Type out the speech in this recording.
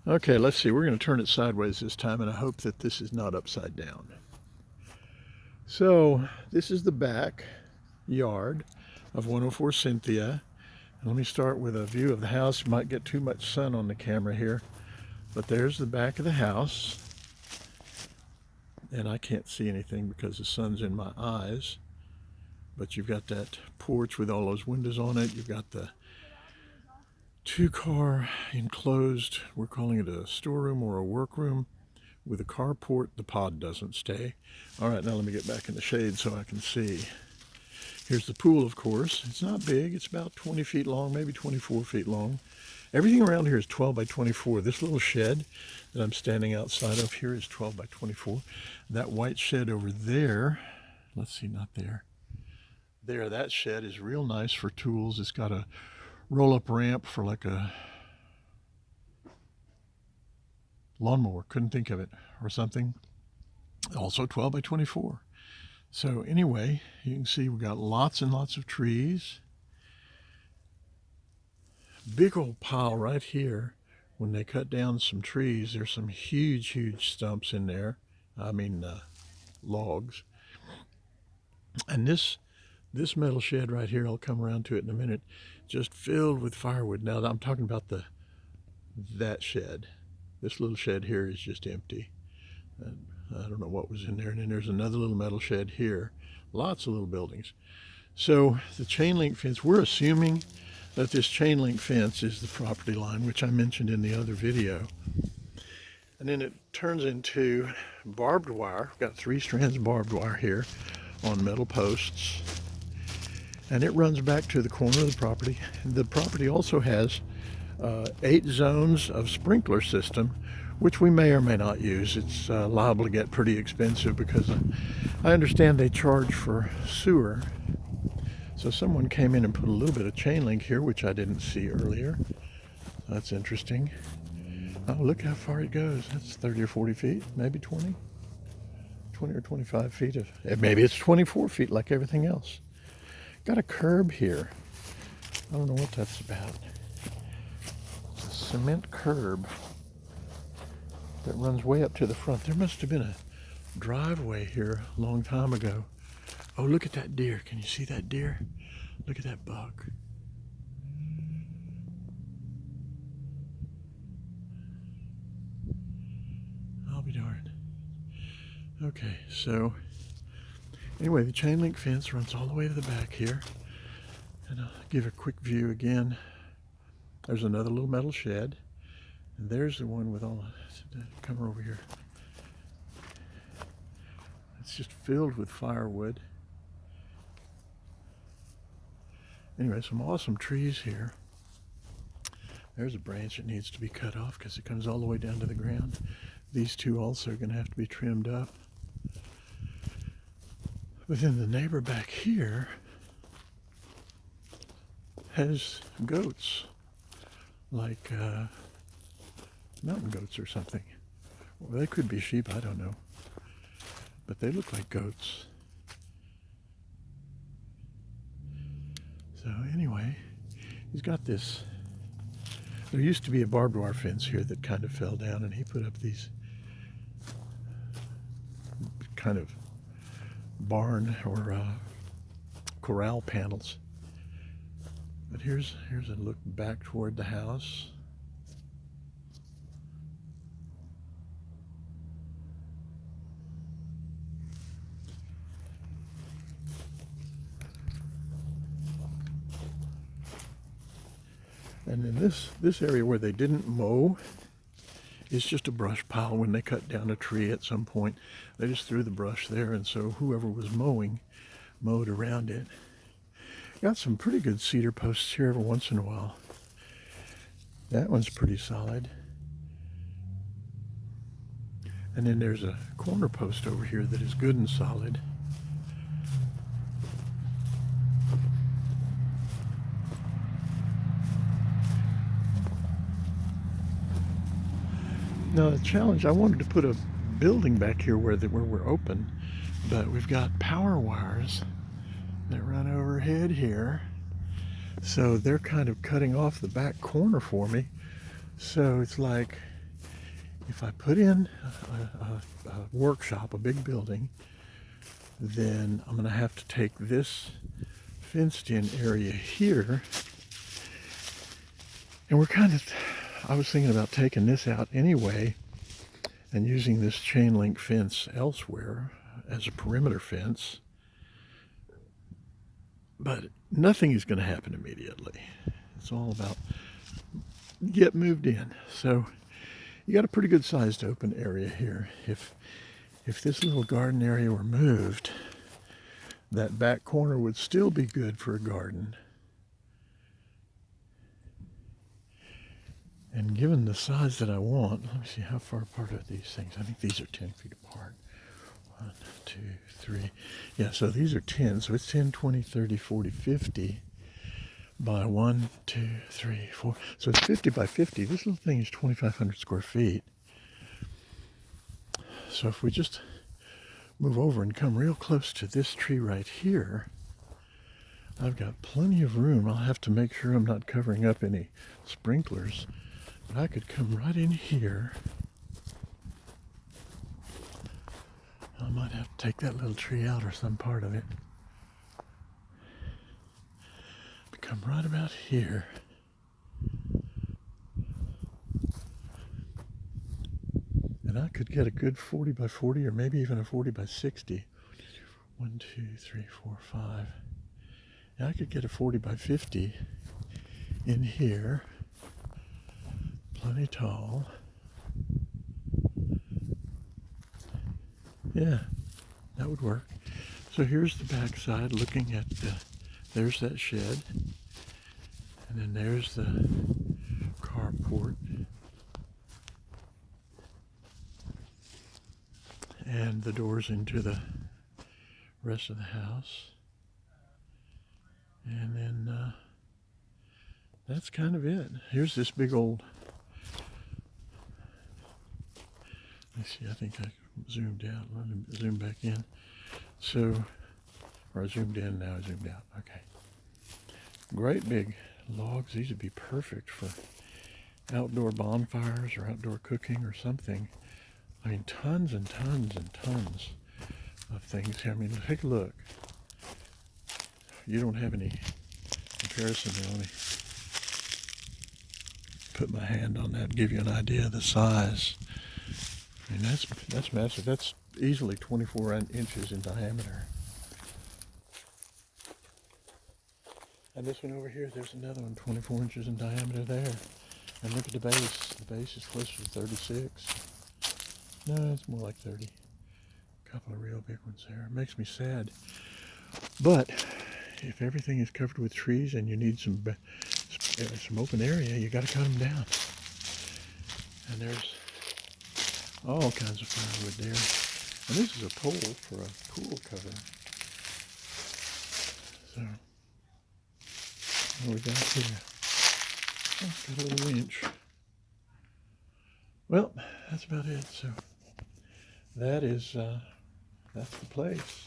Okay, let's see. We're going to turn it sideways this time, and I hope that this is not upside down. So this is the back yard of 104 Cynthia. Let me start with a view of the house. You might get too much sun on the camera here, but there's the back of the house. And I can't see anything because the sun's in my eyes. But you've got that porch with all those windows on it. You've got the two-car enclosed, we're calling it a storeroom or a workroom, with a carport. The pod doesn't stay. All right, now let me get back in the shade so I can see. Here's the pool, of course. It's not big. It's about 20 feet long, maybe 24 feet long. Everything around here is 12 by 24. This little shed that I'm standing outside of here is 12 by 24. That white shed over there, let's see, not there. There, that shed is real nice for tools. It's got a roll-up ramp for like a lawnmower, couldn't think of it, or something. Also 12 by 24. So anyway, you can see we've got lots and lots of trees. Big old pile right here. When they cut down some trees, there's some huge stumps in there. I mean, logs. And this metal shed right here, I'll come around to it in a minute, just filled with firewood. Now I'm talking about that shed. This little shed here is just empty. And I don't know what was in there. And then there's another little metal shed here. Lots of little buildings. So the chain link fence, we're assuming that this chain link fence is the property line, which I mentioned in the other video. And then it turns into barbed wire. We've got 3 strands of barbed wire here on metal posts. And it runs back to the corner of the property. The property also has 8 zones of sprinkler system, which we may or may not use. It's liable to get pretty expensive because I understand they charge for sewer. So someone came in and put a little bit of chain link here, which I didn't see earlier. That's interesting. Oh, look how far it goes. That's 30 or 40 feet, maybe 20 or 25 feet of, maybe it's 24 feet like everything else. Got a curb here. I don't know what that's about. It's a cement curb that runs way up to the front. There must have been a driveway here a long time ago. Oh, look at that deer. Can you see that deer? Look at that buck. I'll be darned. Okay, so anyway, the chain link fence runs all the way to the back here. And I'll give a quick view again. There's another little metal shed. And there's the one with all the, come over here. It's just filled with firewood. Anyway, some awesome trees here. There's a branch that needs to be cut off because it comes all the way down to the ground. These two also are going to have to be trimmed up. But then the neighbor back here has goats, like mountain goats or something. Well, they could be sheep, I don't know. But they look like goats. So anyway, he's got this. There used to be a barbed wire fence here that kind of fell down, and he put up these kind of barn or corral panels. But here's a look back toward the house. And in this area where they didn't mow, it's just a brush pile. When they cut down a tree at some point, they just threw the brush there, and so whoever was mowing mowed around it. Got some pretty good cedar posts here every once in a while. That one's pretty solid. And then there's a corner post over here that is good and solid. Now the challenge, I wanted to put a building back here where we're open, but we've got power wires that run overhead here. So they're kind of cutting off the back corner for me. So it's like if I put in a workshop, a big building, then I'm going to have to take this fenced-in area here, and I was thinking about taking this out anyway and using this chain link fence elsewhere as a perimeter fence, but nothing is going to happen immediately. It's all about get moved in. So you got a pretty good sized open area here. If this little garden area were moved, that back corner would still be good for a garden. And given the size that I want, let me see how far apart are these things. I think these are 10 feet apart. 1, 2, 3. Yeah, so these are 10. So it's 10, 20, 30, 40, 50 by 1, 2, 3, 4. So it's 50 by 50. This little thing is 2,500 square feet. So if we just move over and come real close to this tree right here, I've got plenty of room. I'll have to make sure I'm not covering up any sprinklers. But I could come right in here. I might have to take that little tree out or some part of it. Come right about here. And I could get a good 40 by 40 or maybe even a 40 by 60. 1, 2, 3, 4, 5. And I could get a 40 by 50 in here. Plenty tall. Yeah, that would work. So here's the back side looking at there's that shed. And then there's the carport. And the doors into the rest of the house. And then that's kind of it. Here's this big old, let's see, I think I zoomed out. Let me zoom back in. So, or I zoomed in, now I zoomed out. Okay. Great big logs. These would be perfect for outdoor bonfires or outdoor cooking or something. I mean, tons and tons and tons of things here. I mean, take a look. You don't have any comparison there. Let me put my hand on that and give you an idea of the size. I mean, that's massive. That's easily 24 inches in diameter. And this one over here, there's another one 24 inches in diameter there. And look at the base. The base is closer to 36. No, it's more like 30. A couple of real big ones there. It makes me sad. But if everything is covered with trees and you need some open area, you got to cut them down. And there's all kinds of firewood there. And this is a pole for a pool cover. So, what do we got here? Oh, got a little winch. Well, that's about it. So, that's the place.